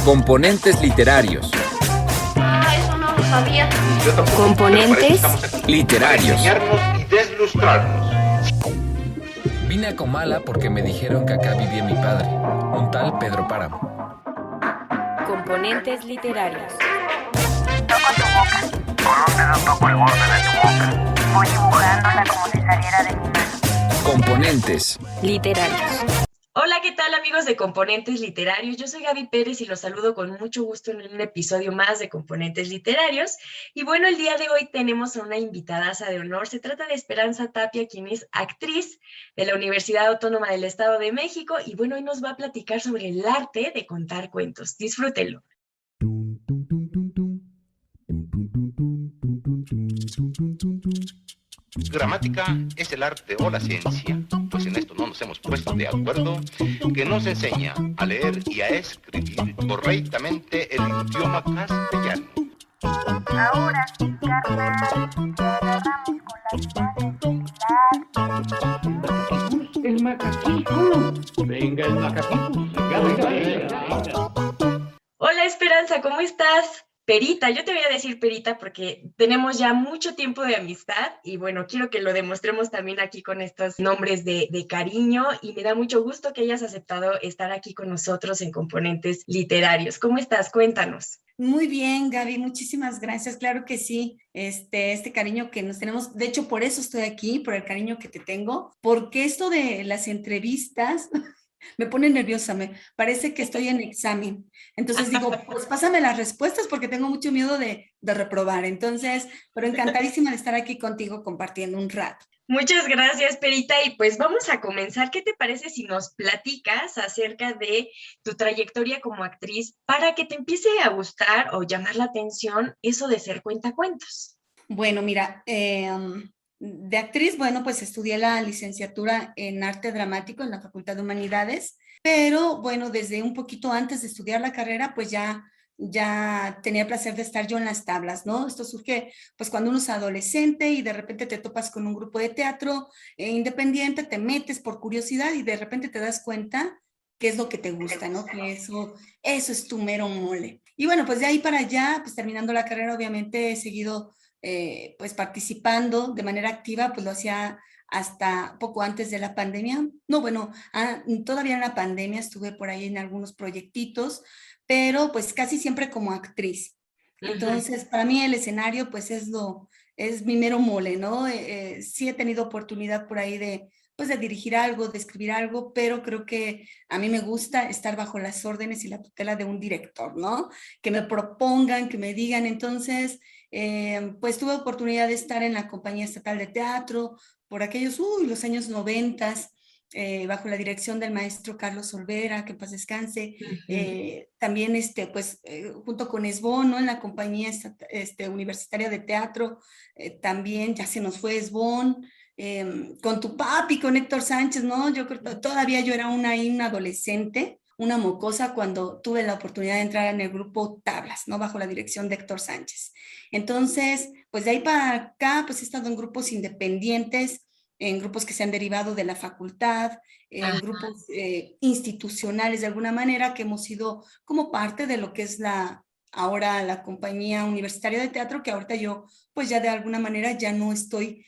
Componentes literarios. Eso no lo sabía. Componentes literarios. Enseñarnos y deslustrarnos. Vine a Comala porque me dijeron que acá vivía mi padre, un tal Pedro Páramo. Componentes literarios. Toco tu boca. ¿Por dónde no toco el borde de tu boca? Voy dibujándola como si saliera de mi mano. Componentes Literarios. Hola, ¿qué tal amigos de Componentes Literarios? Yo soy Gaby Pérez y los saludo con mucho gusto en un episodio más de Componentes Literarios. Y bueno, el día de hoy tenemos a una invitadaza de honor. Se trata de Esperanza Tapia, quien es actriz de la Universidad Autónoma del Estado de México. Y bueno, hoy nos va a platicar sobre el arte de contar cuentos. Disfrútenlo. Gramática es el arte o la ciencia, pues en esto no nos hemos puesto de acuerdo, que nos enseña a leer y a escribir correctamente el idioma castellano. Ahora, carnal, te agarramos con la idea de El macaquito. Venga, el macaquito. Venga. Hola Esperanza, ¿cómo estás? Perita, yo te voy a decir Perita porque tenemos ya mucho tiempo de amistad y bueno, quiero que lo demostremos también aquí con estos nombres de cariño y me da mucho gusto que hayas aceptado estar aquí con nosotros en Componentes Literarios. ¿Cómo estás? Cuéntanos. Muy bien, Gaby, muchísimas gracias. Claro que sí, este cariño que nos tenemos, de hecho por eso estoy aquí, por el cariño que te tengo, porque esto de las entrevistas me pone nerviosa, me parece que estoy en examen. Entonces digo, pues pásame las respuestas porque tengo mucho miedo de reprobar. Entonces, pero encantadísima de estar aquí contigo compartiendo un rato. Muchas gracias, Perita, y pues vamos a comenzar. ¿Qué te parece si nos platicas acerca de tu trayectoria como actriz para que te empiece a gustar o llamar la atención eso de ser cuentacuentos? Bueno, mira, de actriz, bueno, pues estudié la licenciatura en arte dramático en la Facultad de Humanidades, pero bueno, desde un poquito antes de estudiar la carrera, pues ya tenía el placer de estar yo en las tablas, ¿no? Esto surge pues cuando uno es adolescente y de repente te topas con un grupo de teatro independiente, te metes por curiosidad y de repente te das cuenta qué es lo que te gusta, ¿no? Que eso es tu mero mole. Y bueno, pues de ahí para allá, pues terminando la carrera, obviamente he seguido pues participando de manera activa, pues lo hacía hasta poco antes de la pandemia. No, bueno, todavía en la pandemia estuve por ahí en algunos proyectitos, pero pues casi siempre como actriz. Entonces, para mí el escenario pues es mi mero mole, ¿no? Sí he tenido oportunidad por ahí de dirigir algo, de escribir algo, pero creo que a mí me gusta estar bajo las órdenes y la tutela de un director, ¿no? Que me propongan, que me digan. Entonces, pues tuve oportunidad de estar en la Compañía Estatal de Teatro por aquellos, los años 90, bajo la dirección del maestro Carlos Olvera, que en paz descanse. También junto con Esbón, ¿no? En la Compañía Universitaria de Teatro, también ya se nos fue Esbón. Con tu papi, con Héctor Sánchez, ¿no? Yo creo que todavía yo era una adolescente, una mocosa cuando tuve la oportunidad de entrar en el grupo Tablas, ¿no? Bajo la dirección de Héctor Sánchez. Entonces, pues de ahí para acá, pues he estado en grupos independientes, en grupos que se han derivado de la facultad, en grupos institucionales de alguna manera, que hemos sido como parte de lo que es ahora la Compañía Universitaria de Teatro, que ahorita yo, pues ya de alguna manera ya no estoy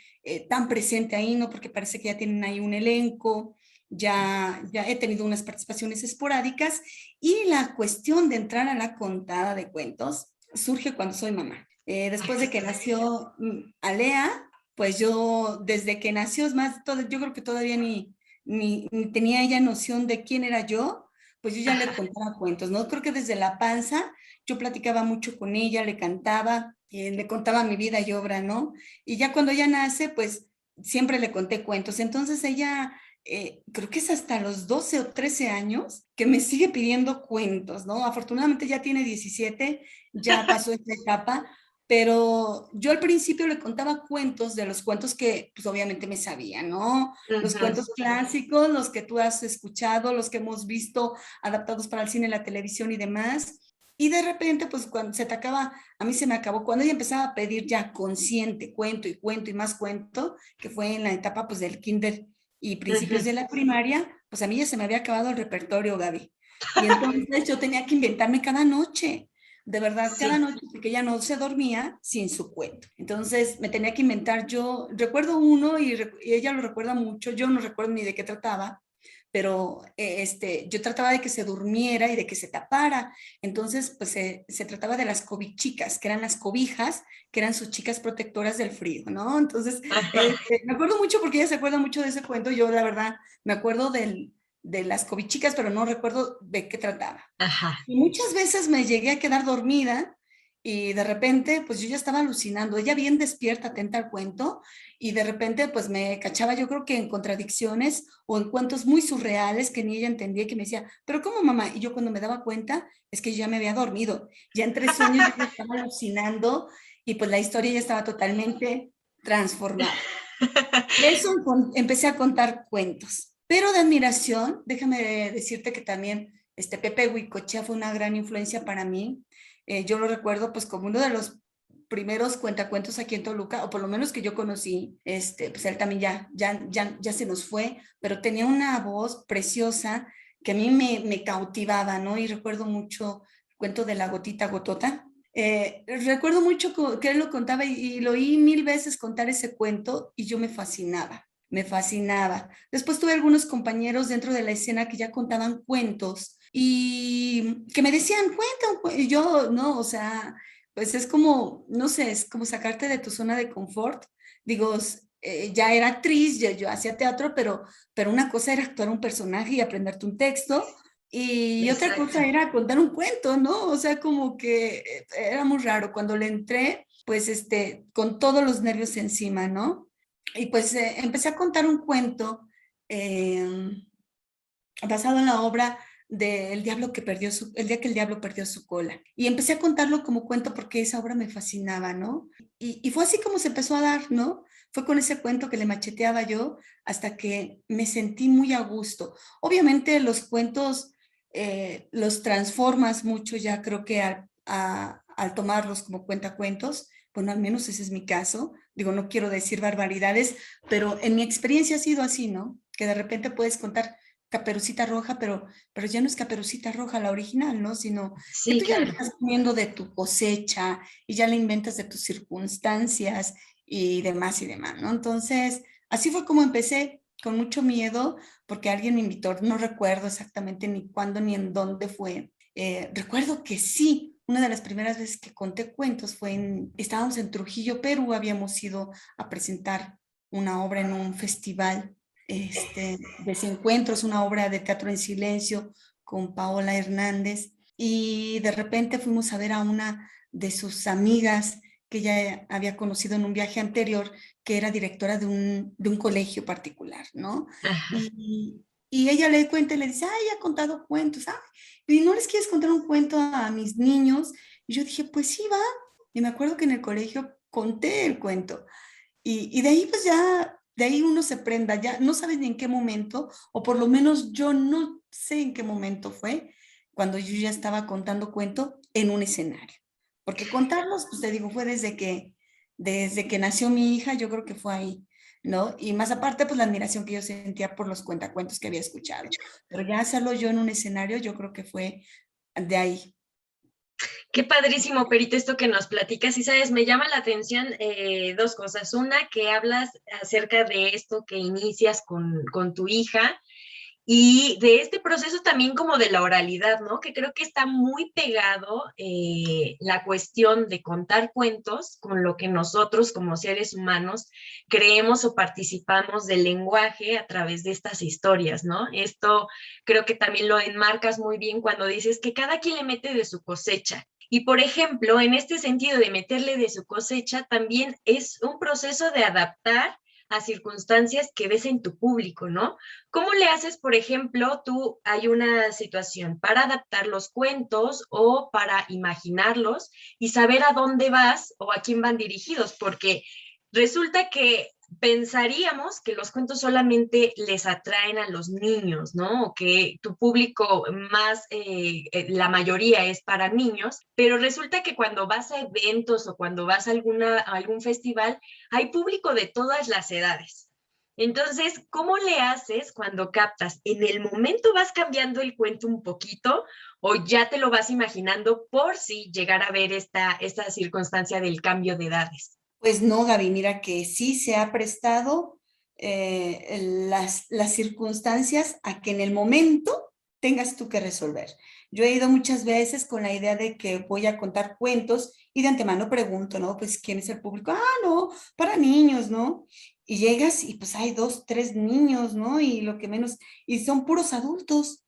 tan presente ahí, ¿no? Porque parece que ya tienen ahí un elenco, ya he tenido unas participaciones esporádicas y la cuestión de entrar a la contada de cuentos surge cuando soy mamá. Después de que nació Alea, pues yo desde que nació, es más, yo creo que todavía ni tenía ella noción de quién era yo, pues yo ya le contaba cuentos, ¿no? Creo que desde la panza yo platicaba mucho con ella, le cantaba, le contaba mi vida y obra, ¿no? Y ya cuando ella nace, pues siempre le conté cuentos. Entonces ella, creo que es hasta los 12 o 13 años que me sigue pidiendo cuentos, ¿no? Afortunadamente ya tiene 17, ya pasó esta etapa, pero yo al principio le contaba cuentos de los cuentos que pues obviamente me sabía, ¿no? Los cuentos clásicos, los que tú has escuchado, los que hemos visto adaptados para el cine, la televisión y demás. Y de repente, pues cuando se te acaba, a mí se me acabó, cuando ella empezaba a pedir ya consciente cuento y más cuento, que fue en la etapa pues del kinder y principios de la primaria, pues a mí ya se me había acabado el repertorio, Gaby. Y entonces yo tenía que inventarme cada noche, de verdad, cada Sí. noche, porque ella no se dormía sin su cuento. Entonces me tenía que inventar yo, recuerdo uno y ella lo recuerda mucho, yo no recuerdo ni de qué trataba, pero yo trataba de que se durmiera y de que se tapara. Entonces, pues se trataba de las cobichicas, que eran las cobijas, que eran sus chicas protectoras del frío, ¿no? Entonces, me acuerdo mucho porque ella se acuerda mucho de ese cuento. Yo, la verdad, me acuerdo de las cobichicas, pero no recuerdo de qué trataba. Ajá. Y muchas veces me llegué a quedar dormida y de repente, pues yo ya estaba alucinando, ella bien despierta, atenta al cuento, y de repente, pues me cachaba yo creo que en contradicciones o en cuentos muy surreales que ni ella entendía y que me decía, pero ¿cómo, mamá? Y yo cuando me daba cuenta es que yo ya me había dormido, ya entre sueños yo ya estaba alucinando y pues la historia ya estaba totalmente transformada. De eso empecé a contar cuentos. Pero de admiración, déjame decirte que también Pepe Huicochea fue una gran influencia para mí. Yo lo recuerdo pues como uno de los primeros cuentacuentos aquí en Toluca, o por lo menos que yo conocí. Pues él también ya se nos fue, pero tenía una voz preciosa que a mí me cautivaba, ¿no? Y recuerdo mucho el cuento de la gotita gotota. Recuerdo mucho que él lo contaba y lo oí 1000 veces contar ese cuento y yo me fascinaba, me fascinaba. Después tuve algunos compañeros dentro de la escena que ya contaban cuentos y que me decían, cuenta, y yo, no, o sea, pues es como, no sé, es como sacarte de tu zona de confort. Digo, ya era actriz, yo hacía teatro, pero una cosa era actuar un personaje y aprenderte un texto. Y otra Exacto. cosa era contar un cuento, ¿no? O sea, como que era muy raro. Cuando le entré, pues, con todos los nervios encima, ¿no? Y pues empecé a contar un cuento eh, basado en la obra de El día que el diablo perdió su cola. Y empecé a contarlo como cuento porque esa obra me fascinaba, ¿no? Y fue así como se empezó a dar, ¿no? Fue con ese cuento que le macheteaba yo hasta que me sentí muy a gusto. Obviamente los cuentos los transformas mucho ya creo que al tomarlos como cuentacuentos. Bueno, al menos ese es mi caso. Digo, no quiero decir barbaridades, pero en mi experiencia ha sido así, ¿no? Que de repente puedes contar Caperucita Roja, pero ya no es Caperucita Roja la original, ¿no? Sino que Sí, tú ya le claro. estás poniendo de tu cosecha y ya le inventas de tus circunstancias y demás, ¿no? Entonces, así fue como empecé, con mucho miedo, porque alguien me invitó, no recuerdo exactamente ni cuándo ni en dónde fue. Recuerdo que sí, una de las primeras veces que conté cuentos estábamos en Trujillo, Perú, habíamos ido a presentar una obra en un festival Desencuentros, una obra de teatro en silencio con Paola Hernández, y de repente fuimos a ver a una de sus amigas que ella había conocido en un viaje anterior, que era directora de un colegio particular, ¿no? Ajá. Y ella le cuenta y le dice, ay, ha contado cuentos, ay, ¿y no les quieres contar un cuento a mis niños? Y yo dije, pues sí, va. Y me acuerdo que en el colegio conté el cuento. Y de ahí pues ya, de ahí uno se prenda, ya no sabes ni en qué momento, o por lo menos yo no sé en qué momento fue, cuando yo ya estaba contando cuento en un escenario. Porque contarlos, pues te digo, fue desde que nació mi hija, yo creo que fue ahí, ¿no? Y más aparte, pues la admiración que yo sentía por los cuentacuentos que había escuchado. Pero ya hacerlo yo en un escenario, yo creo que fue de ahí. Qué padrísimo, Perito, esto que nos platicas. Y sabes, me llama la atención dos cosas. Una, que hablas acerca de esto que inicias con tu hija y de este proceso también como de la oralidad, ¿no? Que creo que está muy pegado la cuestión de contar cuentos con lo que nosotros como seres humanos creemos o participamos del lenguaje a través de estas historias, ¿no? Esto creo que también lo enmarcas muy bien cuando dices que cada quien le mete de su cosecha. Y por ejemplo, en este sentido de meterle de su cosecha, también es un proceso de adaptar a circunstancias que ves en tu público, ¿no? ¿Cómo le haces, por ejemplo, hay una situación para adaptar los cuentos o para imaginarlos y saber a dónde vas o a quién van dirigidos? Porque resulta que pensaríamos que los cuentos solamente les atraen a los niños, ¿no? O que tu público más, la mayoría es para niños, pero resulta que cuando vas a eventos o cuando vas a algún festival, hay público de todas las edades. Entonces, ¿cómo le haces cuando captas? ¿En el momento vas cambiando el cuento un poquito o ya te lo vas imaginando por si llegara a ver esta circunstancia del cambio de edades? Pues no, Gaby, mira que sí se ha prestado las circunstancias a que en el momento tengas tú que resolver. Yo he ido muchas veces con la idea de que voy a contar cuentos y de antemano pregunto, ¿no? Pues, ¿quién es el público? Ah, no, para niños, ¿no? Y llegas y pues hay 2, 3 niños, ¿no? Y lo que menos, y son puros adultos,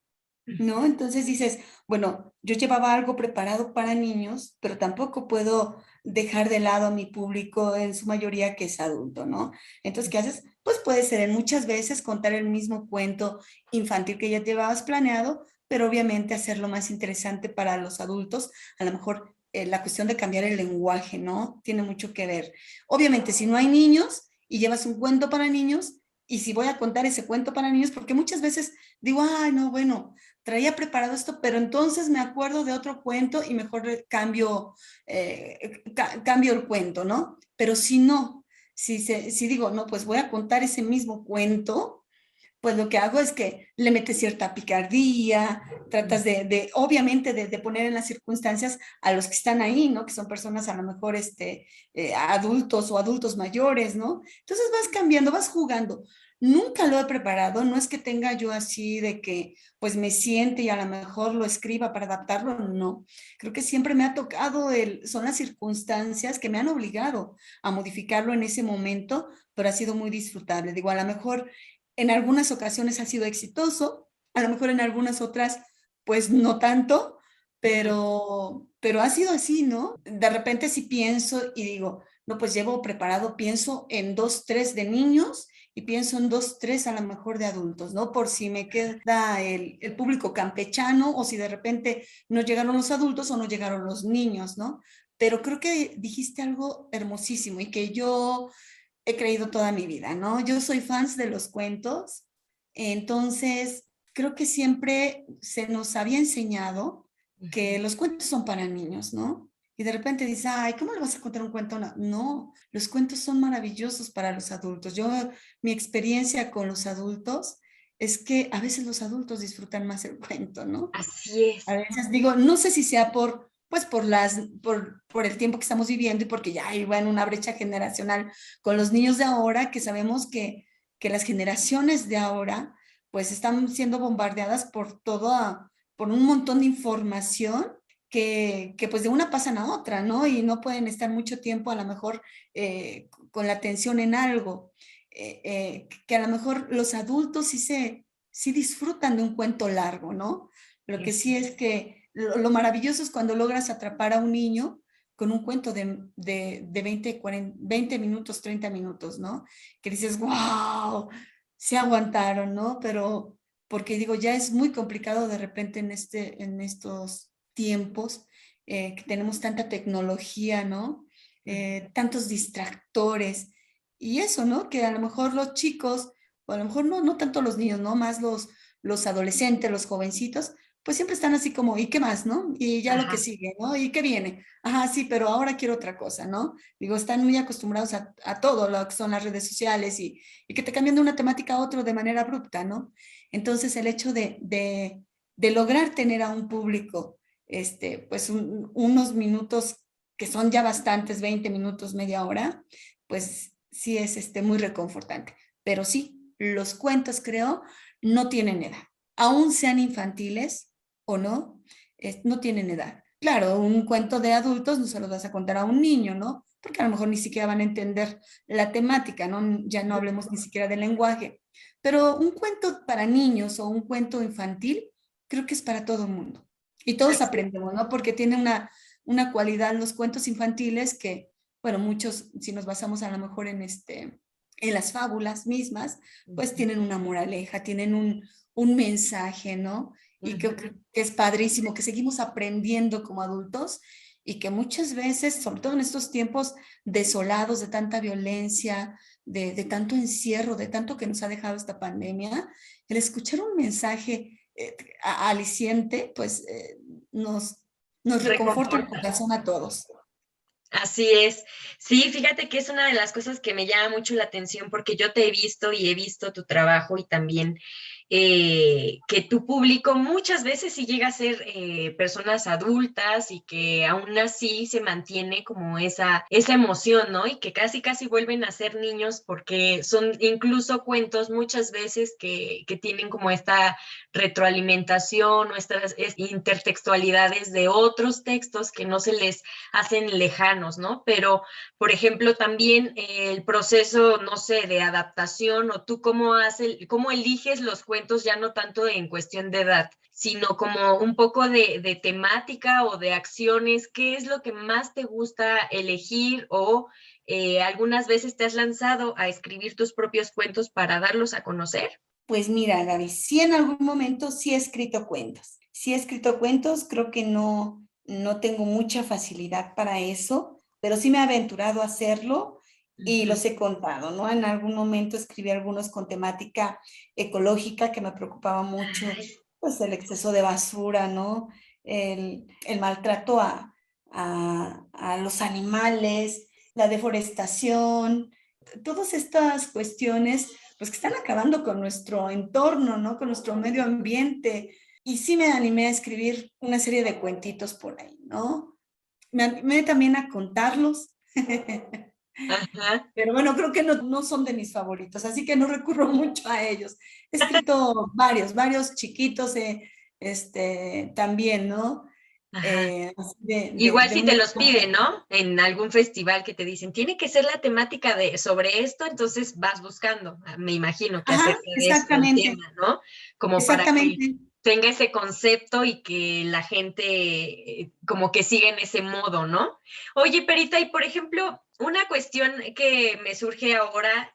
¿no? Entonces dices, bueno, yo llevaba algo preparado para niños, pero tampoco puedo dejar de lado a mi público en su mayoría que es adulto, ¿no? Entonces, ¿qué haces? Pues puede ser en muchas veces contar el mismo cuento infantil que ya llevabas planeado, pero obviamente hacerlo más interesante para los adultos, a lo mejor la cuestión de cambiar el lenguaje, ¿no? Tiene mucho que ver. Obviamente, si no hay niños y llevas un cuento para niños, y si voy a contar ese cuento para niños, porque muchas veces digo, ay, no, bueno, traía preparado esto, pero entonces me acuerdo de otro cuento y mejor cambio el cuento, ¿no? Pero si no, si digo, no, pues voy a contar ese mismo cuento, pues lo que hago es que le metes cierta picardía, tratas obviamente, de poner en las circunstancias a los que están ahí, ¿no? Que son personas a lo mejor adultos o adultos mayores, ¿no? Entonces vas cambiando, vas jugando. Nunca lo he preparado, no es que tenga yo así de que pues me siente y a lo mejor lo escriba para adaptarlo, no. Creo que siempre me ha tocado, son las circunstancias que me han obligado a modificarlo en ese momento, pero ha sido muy disfrutable. Digo, a lo mejor en algunas ocasiones ha sido exitoso, a lo mejor en algunas otras, pues no tanto, pero ha sido así, ¿no? De repente sí pienso y digo, no, pues llevo preparado, pienso en 2, 3 de niños y pienso en 2, 3 a lo mejor de adultos, ¿no? Por si me queda el público campechano o si de repente no llegaron los adultos o no llegaron los niños, ¿no? Pero creo que dijiste algo hermosísimo y que yo he creído toda mi vida, ¿no? Yo soy fans de los cuentos, entonces creo que siempre se nos había enseñado que los cuentos son para niños, ¿no? Y de repente dices, ay, ¿cómo le vas a contar un cuento? No, los cuentos son maravillosos para los adultos. Mi experiencia con los adultos es que a veces los adultos disfrutan más el cuento, ¿no? Así es. A veces digo, no sé si sea pues por el tiempo que estamos viviendo y porque ya hay, bueno, una brecha generacional con los niños de ahora, que sabemos que las generaciones de ahora pues están siendo bombardeadas por un montón de información que pues de una pasan a otra, ¿no? Y no pueden estar mucho tiempo a lo mejor con la atención en algo. Que a lo mejor los adultos sí disfrutan de un cuento largo, ¿no? Lo que sí es que lo maravilloso es cuando logras atrapar a un niño con un cuento de 20 minutos, 30 minutos, ¿no? Que dices, wow, se aguantaron, ¿no? Pero porque digo, ya es muy complicado de repente en estos tiempos que tenemos tanta tecnología, ¿no? Tantos distractores y eso, ¿no? Que a lo mejor los chicos, o a lo mejor no tanto los niños, ¿no? Más los adolescentes, los jovencitos, pues siempre están así como, ¿y qué más, no? Y ya lo que sigue, ¿no? ¿Y qué viene? Ajá, sí, pero ahora quiero otra cosa, ¿no? Digo, están muy acostumbrados a todo lo que son las redes sociales y que te cambian de una temática a otra de manera abrupta, ¿no? Entonces, el hecho de lograr tener a un público, pues unos minutos que son ya bastantes, 20 minutos, media hora, pues sí es muy reconfortante. Pero sí, los cuentos, creo, no tienen edad. Aún sean infantiles o no, no tienen edad. Claro, un cuento de adultos no se lo vas a contar a un niño, ¿no? Porque a lo mejor ni siquiera van a entender la temática, ¿no? Ya no hablemos ni siquiera del lenguaje. Pero un cuento para niños o un cuento infantil, creo que es para todo el mundo. Y todos aprendemos, ¿no? Porque tiene una cualidad los cuentos infantiles que, bueno, muchos, si nos basamos a lo mejor en las fábulas mismas, pues tienen una moraleja, tienen un mensaje, ¿no? Y creo que es padrísimo, que seguimos aprendiendo como adultos y que muchas veces, sobre todo en estos tiempos desolados de tanta violencia, de tanto encierro, de tanto que nos ha dejado esta pandemia, el escuchar un mensaje aliciente, pues nos reconforta el corazón a todos. Así es. Sí, fíjate que es una de las cosas que me llama mucho la atención porque yo te he visto y he visto tu trabajo y también que tu público muchas veces sí llega a ser personas adultas y que aún así se mantiene como esa emoción, ¿no? Y que casi, casi vuelven a ser niños porque son incluso cuentos muchas veces que tienen como esta retroalimentación o estas intertextualidades de otros textos que no se les hacen lejanos, ¿no? Pero, por ejemplo, también el proceso, no sé, de adaptación o tú cómo eliges los cuentos ya no tanto en cuestión de edad, sino como un poco de temática o de acciones, ¿qué es lo que más te gusta elegir o algunas veces te has lanzado a escribir tus propios cuentos para darlos a conocer? Pues mira, Gaby, sí en algún momento sí he escrito cuentos. Sí he escrito cuentos, creo que no tengo mucha facilidad para eso, pero sí me he aventurado a hacerlo y los he contado, ¿no? En algún momento escribí algunos con temática ecológica que me preocupaba mucho, Ay, pues el exceso de basura, ¿no? El maltrato a los animales, la deforestación, todas estas cuestiones pues que están acabando con nuestro entorno, ¿no? Con nuestro medio ambiente. Y sí me animé a escribir una serie de cuentitos por ahí, ¿no? Me animé también a contarlos, ajá. pero bueno, creo que no son de mis favoritos, así que no recurro mucho a ellos. He escrito varios chiquitos también, ¿no? Ajá. Así Igual de si te una... los piden, ¿no? En algún festival que te dicen, tiene que ser la temática de sobre esto, entonces vas buscando, me imagino que Ajá, acerca de eso el exactamente, tema, ¿no? Como para que exactamente. tenga ese concepto y que la gente como que siga en ese modo, ¿no? Oye, Perita, y por ejemplo, una cuestión que me surge ahora,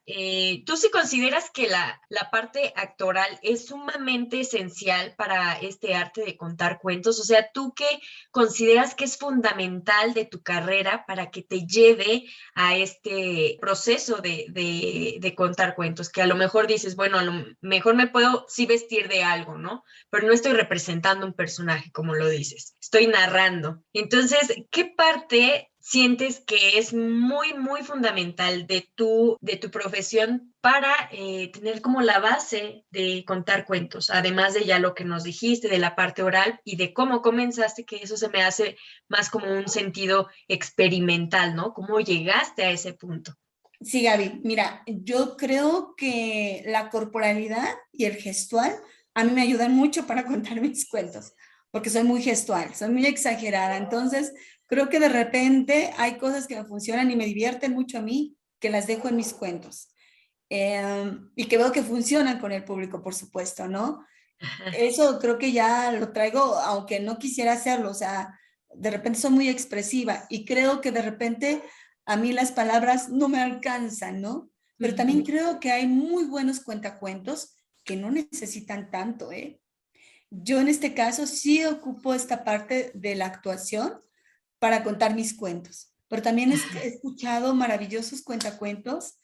¿tú sí consideras que la parte actoral es sumamente esencial para este arte de contar cuentos? O sea, ¿tú qué consideras que es fundamental de tu carrera para que te lleve a este proceso de contar cuentos? Que a lo mejor dices, bueno, a lo mejor me puedo sí vestir de algo, ¿no? Pero no estoy representando un personaje, como lo dices, estoy narrando. Entonces, ¿qué parte sientes que es muy, muy fundamental de tu profesión para tener como la base de contar cuentos, además de ya lo que nos dijiste, de la parte oral y de cómo comenzaste, que eso se me hace más como un sentido experimental, ¿no? ¿Cómo llegaste a ese punto? Sí, Gaby, mira, yo creo que la corporalidad y el gestual a mí me ayudan mucho para contar mis cuentos, porque soy muy gestual, soy muy exagerada. Entonces, creo que de repente hay cosas que me funcionan y me divierten mucho a mí, que las dejo en mis cuentos. Y que veo que funcionan con el público, por supuesto, ¿no? Eso creo que ya lo traigo, aunque no quisiera hacerlo, o sea, de repente soy muy expresiva y creo que de repente a mí las palabras no me alcanzan, ¿no? Pero también Ujú. creo que hay muy buenos cuentacuentos que no necesitan tanto, ¿eh? Yo en este caso sí ocupo esta parte de la actuación para contar mis cuentos, pero también he escuchado maravillosos cuentacuentos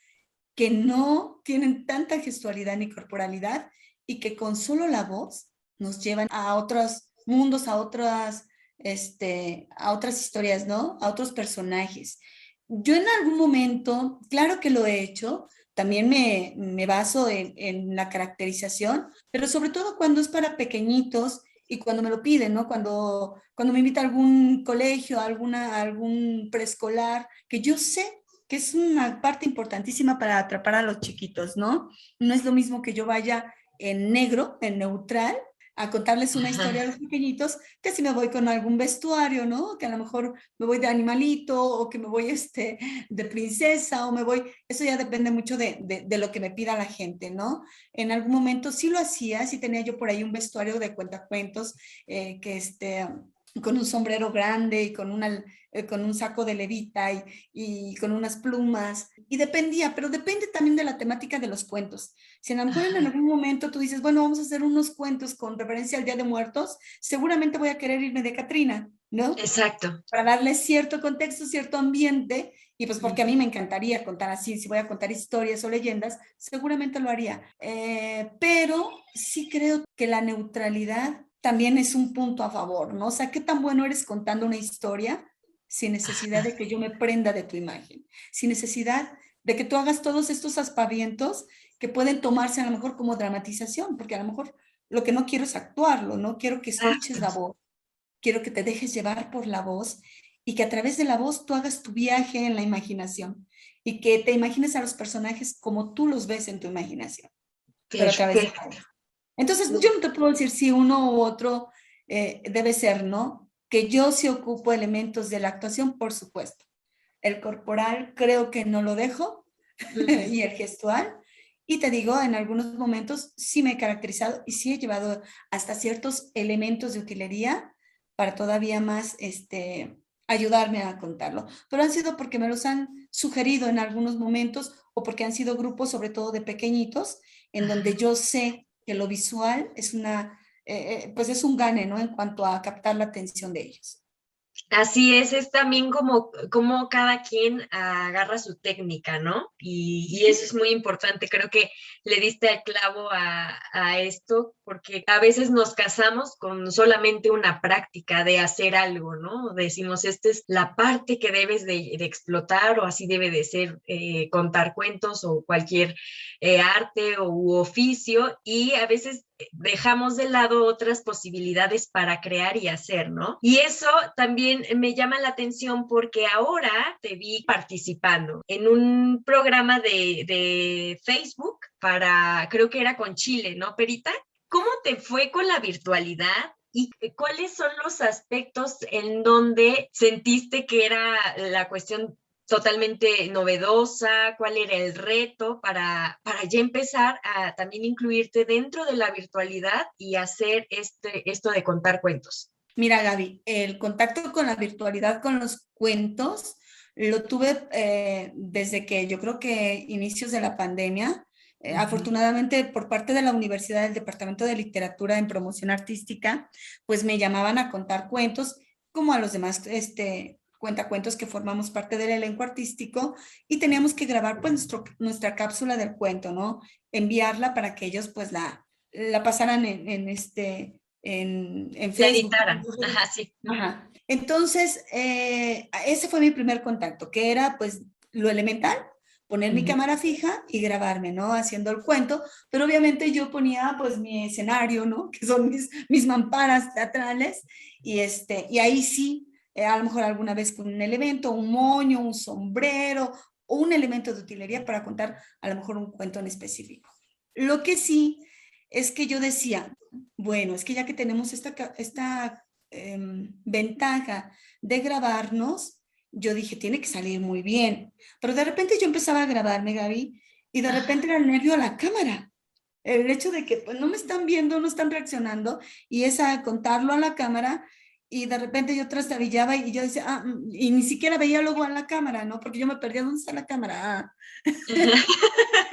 que no tienen tanta gestualidad ni corporalidad y que con solo la voz nos llevan a otros mundos, a otras historias, ¿no? A otros personajes. Yo en algún momento, claro que lo he hecho, también me baso en la caracterización, pero sobre todo cuando es para pequeñitos y cuando me lo piden, ¿no? Cuando me invita a algún colegio, algún preescolar, que yo sé que es una parte importantísima para atrapar a los chiquitos, ¿no? No es lo mismo que yo vaya en negro, en neutral, a contarles una historia a los pequeñitos, que si me voy con algún vestuario, ¿no? Que a lo mejor me voy de animalito o que me voy de princesa o me voy, eso ya depende mucho de lo que me pida la gente, ¿no? En algún momento sí lo hacía, sí tenía yo por ahí un vestuario de cuentacuentos con un sombrero grande y con un saco de levita y con unas plumas. Y dependía, pero depende también de la temática de los cuentos. Si a lo mejor en algún momento tú dices, bueno, vamos a hacer unos cuentos con referencia al Día de Muertos, seguramente voy a querer irme de Catrina, ¿no? Exacto. Para darle cierto contexto, cierto ambiente, y pues porque a mí me encantaría contar así, si voy a contar historias o leyendas, seguramente lo haría. Pero sí creo que la neutralidad también es un punto a favor, ¿no? O sea, ¿qué tan bueno eres contando una historia sin necesidad de que yo me prenda de tu imagen, sin necesidad de que tú hagas todos estos aspavientos que pueden tomarse a lo mejor como dramatización, porque a lo mejor lo que no quiero es actuarlo, no quiero que escuches la voz, quiero que te dejes llevar por la voz y que a través de la voz tú hagas tu viaje en la imaginación y que te imagines a los personajes como tú los ves en tu imaginación, pero a través de la voz. Entonces, yo no te puedo decir si uno u otro debe ser, ¿no? Que yo sí ocupo elementos de la actuación, por supuesto. El corporal creo que no lo dejo y el gestual. Y te digo, en algunos momentos sí me he caracterizado y sí he llevado hasta ciertos elementos de utilería para todavía más ayudarme a contarlo. Pero han sido porque me los han sugerido en algunos momentos o porque han sido grupos, sobre todo de pequeñitos, en donde yo sé que lo visual es pues es un gane, ¿no? En cuanto a captar la atención de ellos. Así es también como cada quien agarra su técnica, ¿no? Y eso es muy importante, creo que le diste el clavo a esto, porque a veces nos casamos con solamente una práctica de hacer algo, ¿no? Decimos, esta es la parte que debes de explotar o así debe de ser contar cuentos o cualquier arte u oficio, y a veces dejamos de lado otras posibilidades para crear y hacer, ¿no? Y eso también me llama la atención porque ahora te vi participando en un programa de Facebook creo que era con Chile, ¿no, Perita? ¿Cómo te fue con la virtualidad? ¿Y cuáles son los aspectos en donde sentiste que era la cuestión totalmente novedosa? ¿Cuál era el reto para ya empezar a también incluirte dentro de la virtualidad y hacer esto de contar cuentos? Mira, Gaby, el contacto con la virtualidad, con los cuentos, lo tuve desde que yo creo que inicios de la pandemia. Afortunadamente, por parte de la universidad, del Departamento de Literatura en Promoción Artística, pues me llamaban a contar cuentos, como a los demás cuentacuentos que formamos parte del elenco artístico, y teníamos que grabar pues nuestra cápsula del cuento, ¿no? Enviarla para que ellos pues la pasaran en Facebook. La editaran, ajá, sí. Ajá. Entonces, ese fue mi primer contacto, que era pues lo elemental, poner mi cámara fija y grabarme, ¿no? Haciendo el cuento, pero obviamente yo ponía pues mi escenario, ¿no? Que son mis mamparas teatrales, y ahí sí, a lo mejor alguna vez con un elemento, un moño, un sombrero o un elemento de utilería para contar a lo mejor un cuento en específico. Lo que sí es que yo decía, bueno, es que ya que tenemos esta ventaja de grabarnos, yo dije, tiene que salir muy bien. Pero de repente yo empezaba a grabarme, Gaby, y de repente era el nervio a la cámara. El hecho de que pues, no me están viendo, no están reaccionando, y es a contarlo a la cámara, y de repente yo trastabillaba y yo decía, y ni siquiera veía luego a la cámara, ¿no? Porque yo me perdía, ¿dónde está la cámara?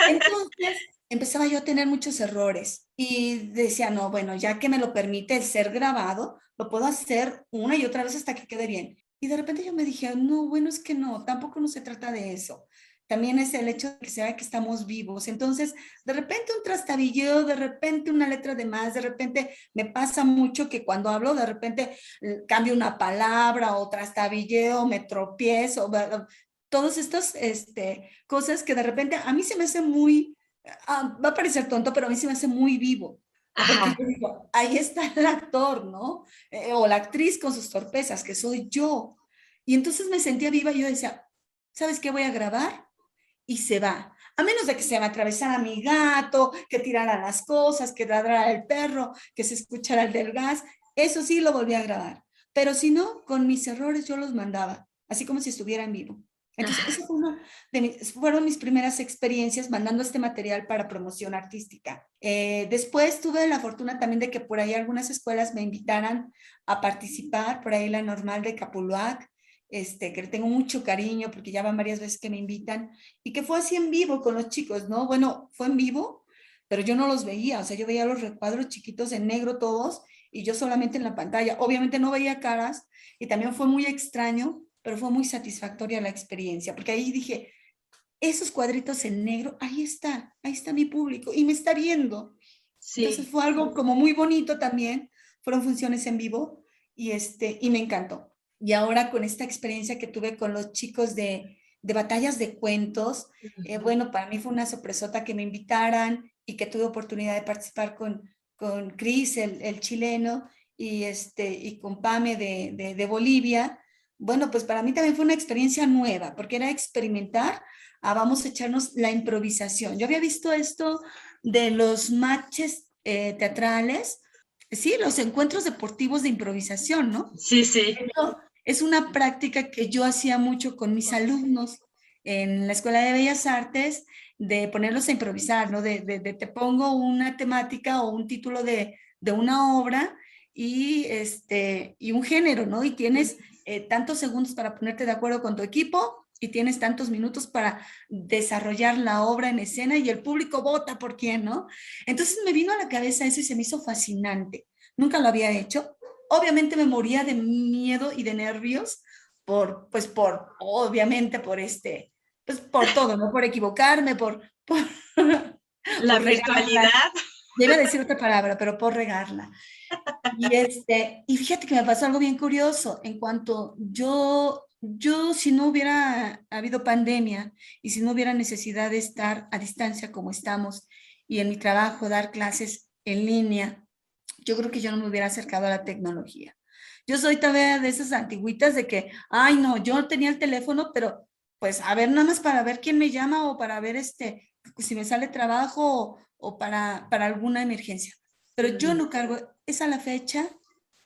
Entonces empezaba yo a tener muchos errores y decía, no, bueno, ya que me lo permite el ser grabado, lo puedo hacer una y otra vez hasta que quede bien. Y de repente yo me dije, no, bueno, es que no, tampoco no se trata de eso. También es el hecho de que se vea que estamos vivos. Entonces, de repente un trastabilleo, de repente una letra de más, de repente me pasa mucho que cuando hablo, de repente cambio una palabra o trastabilleo, me tropiezo, todas estas cosas que de repente a mí se me hace muy, va a parecer tonto, pero a mí se me hace muy vivo. Porque yo digo, ahí está el actor, ¿no? O la actriz con sus torpezas, que soy yo. Y entonces me sentía viva y yo decía, ¿sabes qué? Voy a grabar y se va. A menos de que se me atravesara mi gato, que tirara las cosas, que ladrara el perro, que se escuchara el del gas. Eso sí lo volví a grabar. Pero si no, con mis errores yo los mandaba, así como si estuviera en vivo. Entonces, esa fue fueron mis primeras experiencias mandando este material para promoción artística. Después tuve la fortuna también de que por ahí algunas escuelas me invitaran a participar, por ahí la Normal de Capuluac, que le tengo mucho cariño porque ya van varias veces que me invitan, y que fue así en vivo con los chicos, ¿no? Bueno, fue en vivo, pero yo no los veía, o sea, yo veía los recuadros chiquitos en negro todos, y yo solamente en la pantalla. Obviamente no veía caras, y también fue muy extraño, pero fue muy satisfactoria la experiencia, porque ahí dije, esos cuadritos en negro, ahí está mi público, y me está viendo. Sí. Entonces fue algo como muy bonito también, fueron funciones en vivo, y me encantó. y ahora con esta experiencia que tuve con los chicos de batallas de cuentos, bueno, para mí fue una sorpresota que me invitaran y que tuve oportunidad de participar con Cris, el chileno, y con Pame de Bolivia. Bueno, pues para mí también fue una experiencia nueva, porque era experimentar, vamos a echarnos la improvisación. Yo había visto esto de los matches teatrales, sí, los encuentros deportivos de improvisación, ¿no? Sí, sí. Esto es una práctica que yo hacía mucho con mis alumnos en la Escuela de Bellas Artes, de ponerlos a improvisar, ¿no? De te pongo una temática o un título de una obra y un género, ¿no? Y tienes tantos segundos para ponerte de acuerdo con tu equipo y tienes tantos minutos para desarrollar la obra en escena y el público vota por quién, ¿no? Entonces me vino a la cabeza eso y se me hizo fascinante. Nunca lo había hecho. Obviamente me moría de miedo y de nervios obviamente pues por todo, ¿no? Por equivocarme, La por virtualidad. Debe decir otra palabra, pero por regarla. Y fíjate que me pasó algo bien curioso. En cuanto si no hubiera habido pandemia y si no hubiera necesidad de estar a distancia como estamos y en mi trabajo dar clases en línea, yo creo que yo no me hubiera acercado a la tecnología. Yo soy todavía de esas antiguitas de que, ay, no, yo no tenía el teléfono, pero pues a ver, nada más para ver quién me llama o para ver si me sale trabajo o para alguna emergencia. Pero yo no cargo, es a la fecha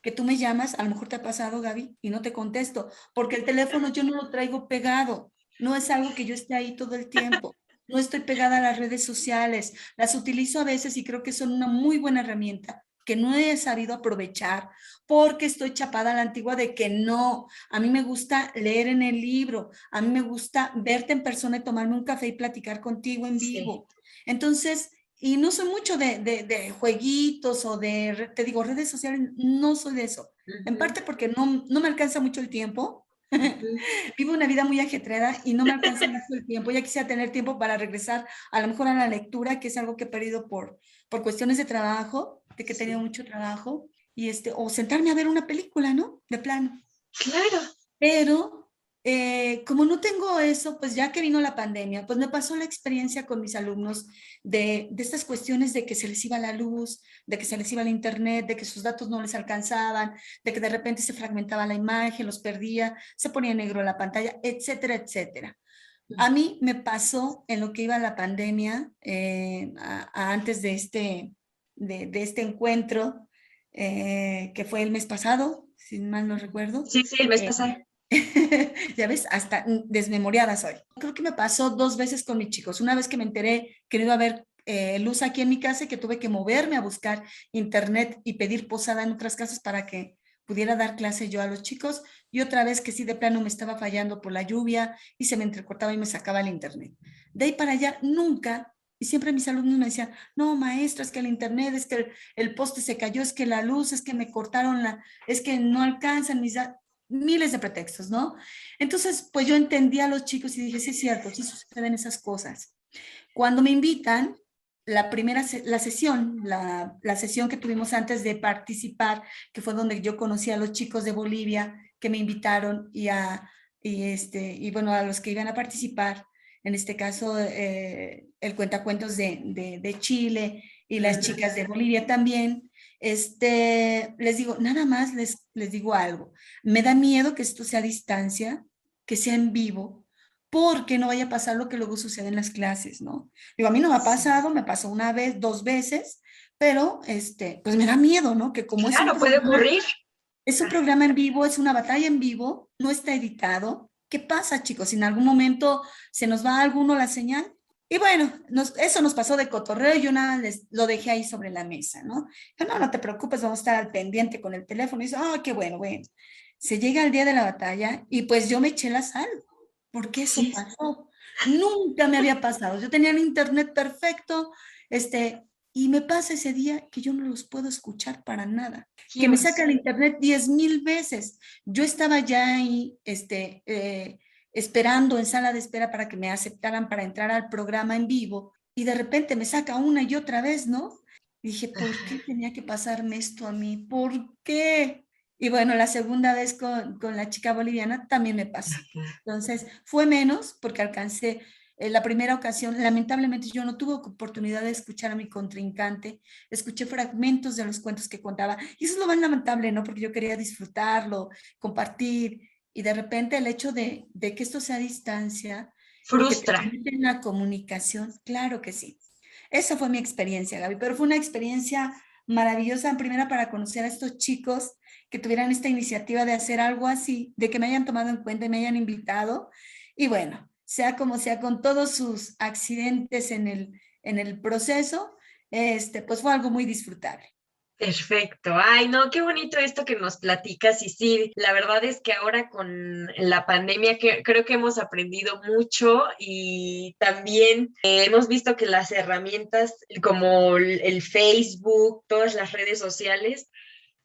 que tú me llamas, a lo mejor te ha pasado, Gaby, y no te contesto, porque el teléfono yo no lo traigo pegado, no es algo que yo esté ahí todo el tiempo. No estoy pegada a las redes sociales, las utilizo a veces y creo que son una muy buena herramienta que no he sabido aprovechar porque estoy chapada a la antigua de que no, a mí me gusta leer en el libro, a mí me gusta verte en persona y tomarme un café y platicar contigo en vivo. Sí. Entonces, y no soy mucho de jueguitos o te digo, redes sociales, no soy de eso. En parte porque no me alcanza mucho el tiempo. Vivo una vida muy ajetreada y no me alcanza mucho el tiempo. Ya quisiera tener tiempo para regresar a lo mejor a la lectura, que es algo que he perdido por cuestiones de trabajo, de que he tenido mucho trabajo, o sentarme a ver una película, ¿no? De plano. Claro. Pero como no tengo eso, pues ya que vino la pandemia, pues me pasó la experiencia con mis alumnos de estas cuestiones de que se les iba la luz, de que se les iba el internet, de que sus datos no les alcanzaban, de que de repente se fragmentaba la imagen, los perdía, se ponía negro la pantalla, etcétera, etcétera. A mí me pasó en lo que iba la pandemia, antes de este encuentro, que fue el mes pasado, si mal no recuerdo. Sí, el mes pasado. Ya ves, hasta desmemoriada soy. Creo que me pasó 2 veces con mis chicos. Una vez que me enteré que no iba a haber luz aquí en mi casa y que tuve que moverme a buscar internet y pedir posada en otras casas para que pudiera dar clase yo a los chicos, y otra vez que sí de plano me estaba fallando por la lluvia y se me entrecortaba y me sacaba el internet. De ahí para allá nunca, y siempre mis alumnos me decían, no maestra, es que el internet, es que el poste se cayó, es que la luz, es que me cortaron es que no alcanzan mis datos. Miles de pretextos, ¿no? Entonces, pues yo entendí a los chicos y dije, sí es cierto, sí suceden esas cosas. Cuando me invitan, la sesión que tuvimos antes de participar, que fue donde yo conocí a los chicos de Bolivia que me invitaron y bueno, a los que iban a participar, en este caso el cuentacuentos de Chile y las chicas de Bolivia también. Les digo, nada más les digo algo. Me da miedo que esto sea a distancia, que sea en vivo, porque no vaya a pasar lo que luego sucede en las clases, ¿no? Digo, a mí no me ha pasado, me pasó una vez, 2 veces, pero pues me da miedo, ¿no? Que como claro, puede ocurrir. Es un programa en vivo, es una batalla en vivo, no está editado. ¿Qué pasa, chicos? Si en algún momento se nos va a alguno la señal. Y bueno, eso nos pasó de cotorreo y yo nada lo dejé ahí sobre la mesa, ¿no? Yo, no te preocupes, vamos a estar al pendiente con el teléfono. Y dice, qué bueno. Se llega el día de la batalla y pues yo me eché la sal, porque eso pasó. Nunca me había pasado. Yo tenía el internet perfecto, y me pasa ese día que yo no los puedo escuchar para nada. Que me saca el internet 10,000 veces. Yo estaba ya ahí, esperando en sala de espera para que me aceptaran para entrar al programa en vivo y de repente me saca una y otra vez, ¿no? Y dije, ¿por qué tenía que pasarme esto a mí? ¿Por qué? Y bueno, la segunda vez con la chica boliviana también me pasó. Entonces, fue menos porque alcancé la primera ocasión. Lamentablemente yo no tuve oportunidad de escuchar a mi contrincante, escuché fragmentos de los cuentos que contaba. Y eso es lo más lamentable, ¿no? Porque yo quería disfrutarlo, compartir. Y de repente el hecho de que esto sea a distancia y que te Frustra. limiten la comunicación, claro que sí. Esa fue mi experiencia, Gaby, pero fue una experiencia maravillosa, en primera para conocer a estos chicos que tuvieran esta iniciativa de hacer algo así, de que me hayan tomado en cuenta y me hayan invitado. Y bueno, sea como sea, con todos sus accidentes en el proceso, pues fue algo muy disfrutable. Perfecto. Ay, no, qué bonito esto que nos platicas. Y sí, la verdad es que ahora con la pandemia creo que hemos aprendido mucho y también hemos visto que las herramientas como el Facebook, todas las redes sociales,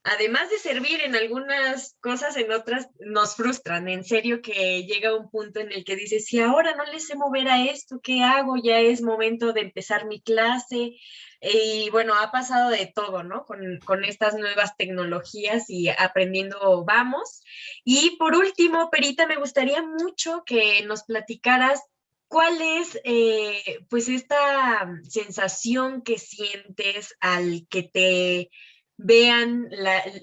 además de servir en algunas cosas, en otras nos frustran. En serio que llega un punto en el que dices, si ahora no le sé mover a esto, ¿qué hago? Ya es momento de empezar mi clase. Y bueno, ha pasado de todo, ¿no? Con estas nuevas tecnologías y aprendiendo vamos. Y por último, Perita, me gustaría mucho que nos platicaras cuál es, pues, esta sensación que sientes al que te vean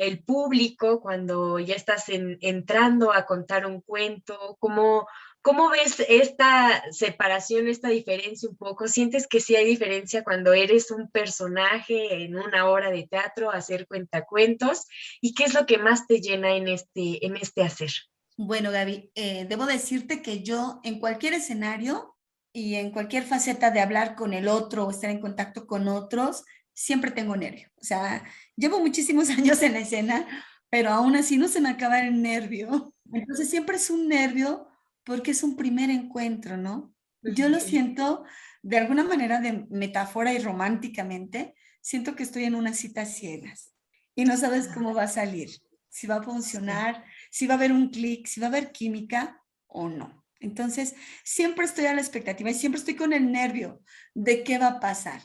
el público cuando ya estás entrando a contar un cuento. ¿Cómo ves esta separación, esta diferencia un poco? ¿Sientes que sí hay diferencia cuando eres un personaje en una obra de teatro, hacer cuentacuentos? ¿Y qué es lo que más te llena en este hacer? Bueno, Gaby, debo decirte que yo en cualquier escenario y en cualquier faceta de hablar con el otro o estar en contacto con otros, siempre tengo nervio. O sea, llevo muchísimos años en la escena, pero aún así no se me acaba el nervio. Entonces siempre es un nervio porque es un primer encuentro, ¿no? Yo lo siento de alguna manera de metáfora y románticamente, siento que estoy en una cita a ciegas y no sabes cómo va a salir, si va a funcionar, si va a haber un clic, si va a haber química o no. Entonces, siempre estoy a la expectativa y siempre estoy con el nervio de qué va a pasar.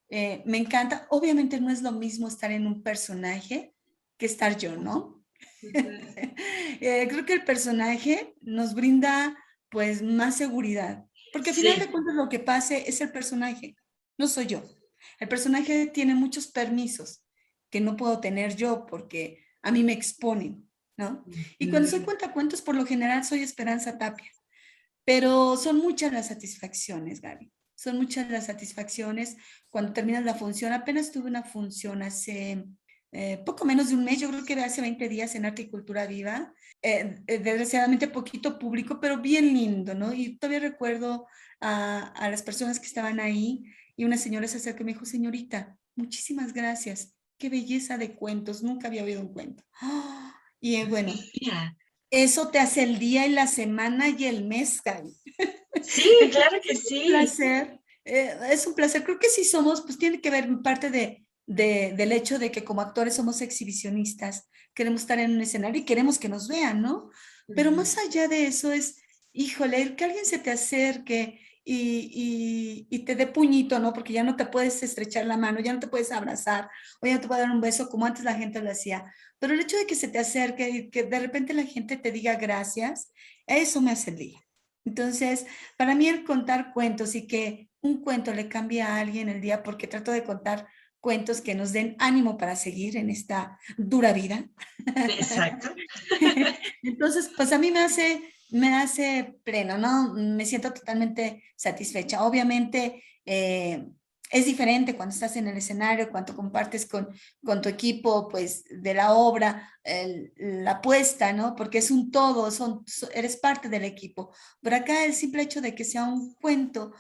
Me encanta, obviamente no es lo mismo estar en un personaje que estar yo, ¿no? Creo que el personaje nos brinda pues más seguridad, porque al final de cuentas lo que pase es el personaje, no soy yo. El personaje tiene muchos permisos que no puedo tener yo porque a mí me exponen, ¿no? Y cuando soy cuentacuentos, por lo general soy Esperanza Tapia, pero son muchas las satisfacciones, Gaby. Son muchas las satisfacciones cuando terminas la función. Apenas tuve una función hace poco menos de un mes, yo creo que hace 20 días en Arte y Cultura Viva. Desgraciadamente poquito público, pero bien lindo, ¿no? Y todavía recuerdo a las personas que estaban ahí y una señora se acercó y me dijo, señorita, muchísimas gracias. Qué belleza de cuentos, nunca había oído un cuento. ¡Oh! Y bueno, eso te hace el día y la semana y el mes, Gaby. Sí, claro que sí. Es un placer. Creo que sí somos, pues tiene que ver parte del hecho de que como actores somos exhibicionistas, queremos estar en un escenario y queremos que nos vean, ¿no? Pero más allá de eso es, híjole, que alguien se te acerque y te dé puñito, ¿no? Porque ya no te puedes estrechar la mano, ya no te puedes abrazar, o ya no te puede dar un beso como antes la gente lo hacía. Pero el hecho de que se te acerque y que de repente la gente te diga gracias, eso me hace el día. Entonces, para mí el contar cuentos y que un cuento le cambie a alguien el día, porque trato de contar cuentos que nos den ánimo para seguir en esta dura vida. Exacto. Entonces, pues a mí me hace pleno, ¿no? Me siento totalmente satisfecha. Obviamente, es diferente cuando estás en el escenario, cuando compartes con tu equipo, pues, de la obra, la apuesta, ¿no? Porque es un todo, eres parte del equipo. Pero acá el simple hecho de que sea un cuento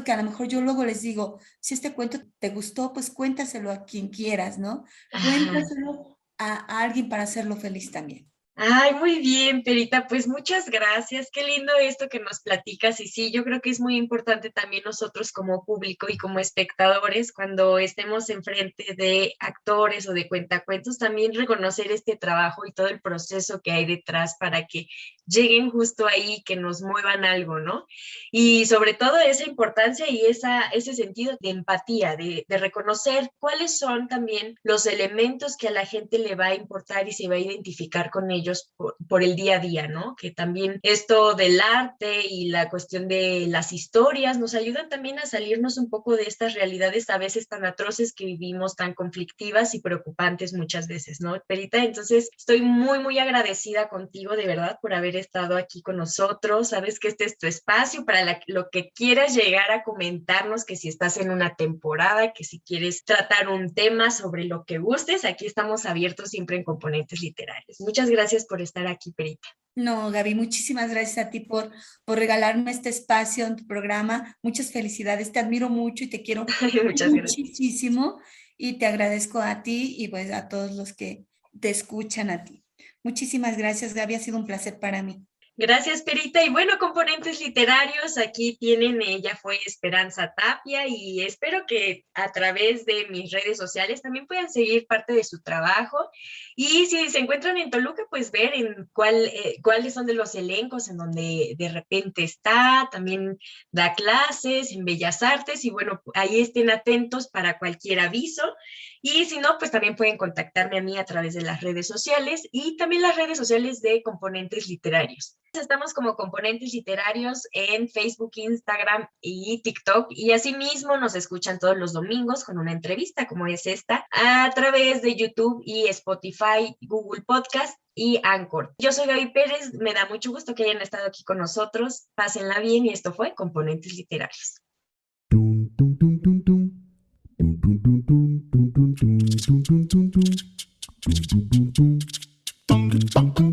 que a lo mejor yo luego les digo, si este cuento te gustó, pues cuéntaselo a quien quieras, ¿no? Cuéntaselo a alguien para hacerlo feliz también. Ay, muy bien, Perita, pues muchas gracias. Qué lindo esto que nos platicas. Y sí, yo creo que es muy importante también nosotros como público y como espectadores, cuando estemos enfrente de actores o de cuentacuentos, también reconocer este trabajo y todo el proceso que hay detrás para que lleguen justo ahí, que nos muevan algo, ¿no? Y sobre todo esa importancia y ese sentido de empatía, de reconocer cuáles son también los elementos que a la gente le va a importar y se va a identificar con ellos por el día a día, ¿no? Que también esto del arte y la cuestión de las historias nos ayudan también a salirnos un poco de estas realidades a veces tan atroces que vivimos, tan conflictivas y preocupantes muchas veces, ¿no, Perita? Entonces, estoy muy, muy agradecida contigo, de verdad, por haber estado aquí con nosotros. Sabes que este es tu espacio para lo que quieras llegar a comentarnos, que si estás en una temporada, que si quieres tratar un tema sobre lo que gustes, aquí estamos abiertos siempre en Componentes Literarios. Muchas gracias por estar aquí, Perita. No, Gaby, muchísimas gracias a ti por regalarme este espacio en tu programa. Muchas felicidades, te admiro mucho y te quiero Muchas gracias. muchísimo y te agradezco a ti y pues a todos los que te escuchan a ti. Muchísimas gracias, Gaby, ha sido un placer para mí. Gracias, Perita. Y bueno, Componentes Literarios, aquí tienen, ella fue Esperanza Tapia y espero que a través de mis redes sociales también puedan seguir parte de su trabajo. Y si se encuentran en Toluca, pues ver en cuáles son de los elencos en donde de repente está, también da clases en Bellas Artes y bueno, ahí estén atentos para cualquier aviso. Y si no, pues también pueden contactarme a mí a través de las redes sociales y también las redes sociales de Componentes Literarios. Estamos como Componentes Literarios en Facebook, Instagram y TikTok y asimismo nos escuchan todos los domingos con una entrevista como es esta a través de YouTube y Spotify, Google Podcast y Anchor. Yo soy Gaby Pérez, me da mucho gusto que hayan estado aquí con nosotros. Pásenla bien y esto fue Componentes Literarios. Tum, tum, tum, tum, tum. Tum, tum, tum, tum, tum, tum, tum, tum, tum, tum, tum. Tum, tum, tum, tum. Tum, tum, tum.